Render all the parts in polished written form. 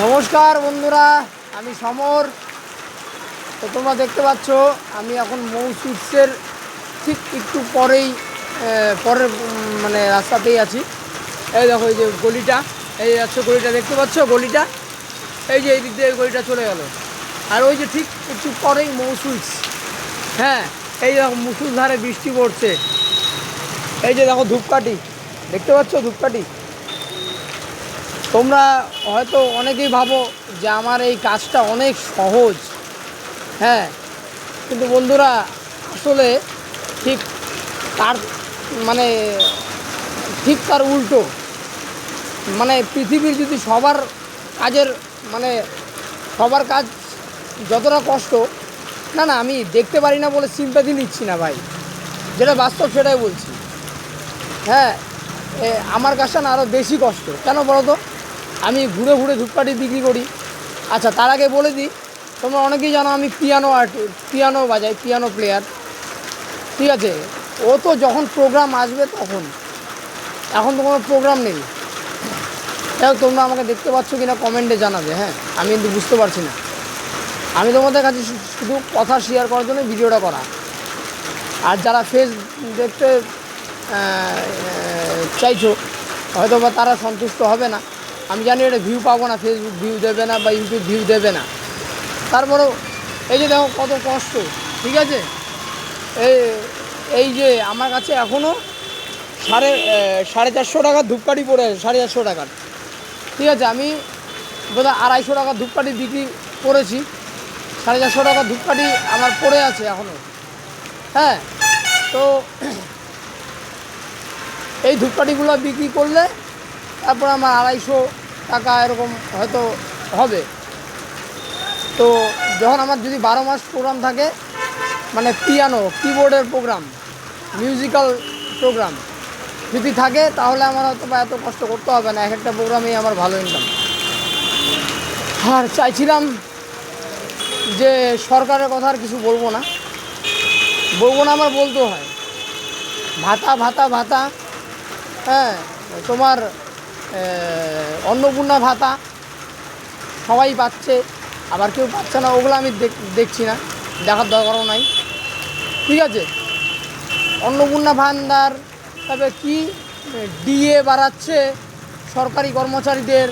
নমস্কার বন্ধুরা, আমি সমর। তো তোমরা দেখতে পাচ্ছ আমি এখন মৌ সুইটসের ঠিক একটু পরের মানে রাস্তাতেই আছি। এই দেখো, এই যে গলিটা, এই যাচ্ছে গলিটা, দেখতে পাচ্ছ গলিটা, এই যে এই দিক দিয়ে গলিটা চলে গেল। আর ওই যে ঠিক একটু পরেই মৌ সুইটস। হ্যাঁ, এই দেখো মুষলধারে বৃষ্টি পড়ছে। এই যে দেখো ধূপকাঠি, দেখতে পাচ্ছ ধূপকাঠি। তোমরা হয়তো অনেকেই ভাবো যে আমার এই কাজটা অনেক সহজ। হ্যাঁ, কিন্তু বন্ধুরা আসলে ঠিক তার মানে তার উল্টো। মানে পৃথিবীর যদি সবার কাজ যতটা কষ্ট, না না, আমি দেখতে পারি না বলে সিম্প্যাথি নিচ্ছি না ভাই, যেটা বাস্তব সেটাই বলছি। হ্যাঁ, আমার কাজটা না আরও বেশি কষ্ট। কেন বলো তো? আমি ঘুরে ঘুরে ধূপকাঠি বিক্রি করি। আচ্ছা, তার আগে বলে দিই, তোমরা অনেকেই জানো আমি পিয়ানো বাজাই, পিয়ানো প্লেয়ার। ঠিক আছে, ও তো যখন প্রোগ্রাম আসবে তখন, এখন তো কোনো প্রোগ্রাম নেই। যাই হোক, তোমরা আমাকে দেখতে পাচ্ছ কি না কমেন্টে জানাবে। হ্যাঁ, আমি কিন্তু বুঝতে পারছি না। আমি তোমাদের কাছে শুধু কথা শেয়ার করার জন্য ভিডিওটা করা। আর যারা ফেস দেখতে চাইছো, হয়তো বা তারা সন্তুষ্ট হবে না। আমি জানি এটা ভিউ পাবো না, ফেসবুক ভিউ দেবে না বা ইউটিউব ভিউ দেবে না। তারপরেও এই যে দেখো কত কষ্ট। ঠিক আছে, এই যে আমার কাছে এখনও সাড়ে চারশো টাকার ধূপকাঠি পড়ে আছে, 450 টাকার। ঠিক আছে, আমি বোধহয় 250 টাকার ধূপকাঠি বিক্রি করেছি। 450 টাকার ধূপকাঠি আমার পড়ে আছে এখনও। হ্যাঁ, তো এই ধূপকাঠিগুলো বিক্রি করলে তারপর আমার 250 টাকা এরকম হয়তো হবে। তো যখন আমার যদি 12 মাস প্রোগ্রাম থাকে, মানে পিয়ানো কিবোর্ডের প্রোগ্রাম, মিউজিক্যাল প্রোগ্রাম যদি থাকে, তাহলে আমার হয়তো বা এত কষ্ট করতে হবে না। এক একটা প্রোগ্রামেই আমার ভালো ইনকাম। আর চাইছিলাম যে সরকারের কথা আর কিছু বলবো না, আমার বলতেও হয়। ভাতা ভাতা ভাতা। হ্যাঁ, তোমার অন্নপূর্ণা ভাতা সবাই পাচ্ছে, আবার কেউ পাচ্ছে না, ওগুলো আমি দেখছি না, দেখার দরকারও নাই। ঠিক আছে, অন্নপূর্ণা ভান্ডার, তারপরে কি ডিএ বাড়াচ্ছে সরকারি কর্মচারীদের,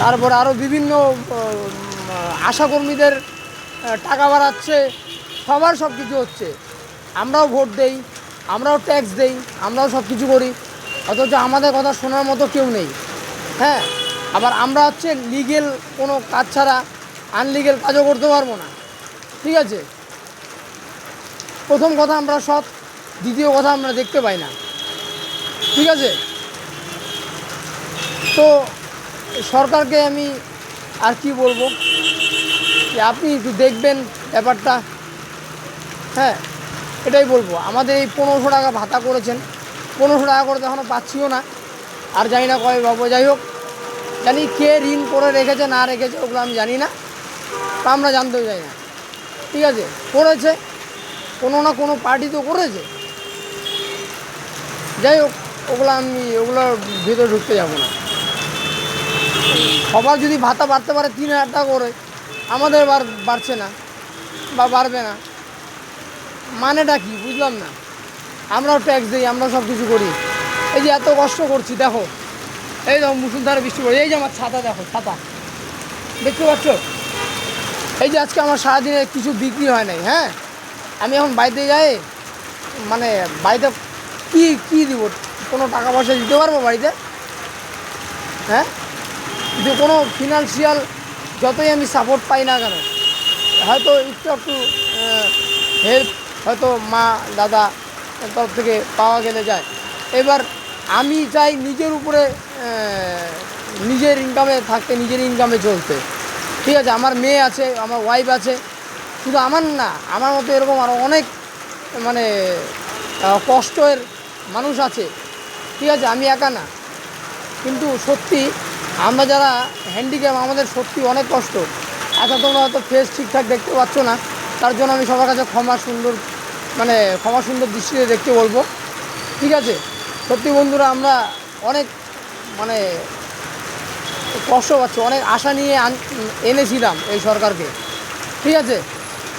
তারপরে আরও বিভিন্ন আশাকর্মীদের টাকা বাড়াচ্ছে, সবার সব কিছু হচ্ছে। আমরাও ভোট দেই, আমরাও ট্যাক্স দেই, আমরাও সব কিছু করি, অথচ আমাদের কথা শোনার মতো কেউ নেই। হ্যাঁ, আবার আমরা হচ্ছে লিগেল কোনো কাজ ছাড়া আনলিগেল কাজও করতে পারবো না। ঠিক আছে, প্রথম কথা আমরা সৎ, দ্বিতীয় কথা আমরা দেখতে পাই না। ঠিক আছে, তো সরকারকে আমি আর কি বলবো, যে আপনি একটু দেখবেন ব্যাপারটা। হ্যাঁ, এটাই বলবো। আমাদের এই 1500 টাকা ভাতা করেছেন, 1500 টাকা করে তো এখনও পাচ্ছিও না। আর জানি না কবে পাবো। যাই হোক, জানি কে ঋণ করে রেখেছে না রেখেছে ওগুলো আমি জানি না, তা আমরা জানতেও চাই না। ঠিক আছে, করেছে কোনো না কোনো পার্টি তো করেছে। যাই হোক, ওগুলোর ভিতরে ঢুকতে যাবো না। সবার যদি ভাতা বাড়তে পারে 3000 টাকা করে, আমাদের বাড়ছে না বা বাড়বে না, মানেটা কি বুঝলাম না। আমরাও ট্যাক্স দিই, আমরাও সব কিছু করি। এই যে এত কষ্ট করছি, দেখো এই দেখো মুষলধারে বৃষ্টি পড়ে, এই যে আমার ছাতা, দেখো ছাতা দেখতে পাচ্ছ। এই যে আজকে আমার সারাদিনে কিছু বিক্রি হয় নাই। হ্যাঁ, আমি এখন বাড়িতে যাই, মানে বাড়িতে কি দিব, কোনো টাকা পয়সা দিতে পারবো বাড়িতে? হ্যাঁ, যে কোনো ফিনান্সিয়াল যতই আমি সাপোর্ট পাই না কেন, হয়তো একটু হেল্প হয়তো মা দাদা তরফ থেকে পাওয়া গেলে যায়। এবার আমি চাই নিজের উপরে নিজের ইনকামে থাকতে, নিজের ইনকামে চলতে। ঠিক আছে, আমার মেয়ে আছে, আমার ওয়াইফ আছে, শুধু আমার না, আমার মতো এরকম আরও অনেক মানে কষ্টের মানুষ আছে। ঠিক আছে, আমি একা না। কিন্তু সত্যি আমরা যারা হ্যান্ডিক্যাপ, আমাদের সত্যি অনেক কষ্ট। আচ্ছা, তোমরা হয়তো ফেস ঠিকঠাক দেখতে পাচ্ছ না, তার জন্য আমি সবার কাছে ক্ষমা সুন্দর দৃষ্টিতে দেখতে বলবো। ঠিক আছে, সত্যি বন্ধুরা, আমরা অনেক মানে কষ্ট পাচ্ছি, অনেক আশা নিয়ে এনেছিলাম এই সরকারকে, ঠিক আছে,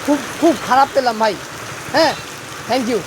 খুব খুব খারাপ পেলাম ভাই। হ্যাঁ, থ্যাংক ইউ।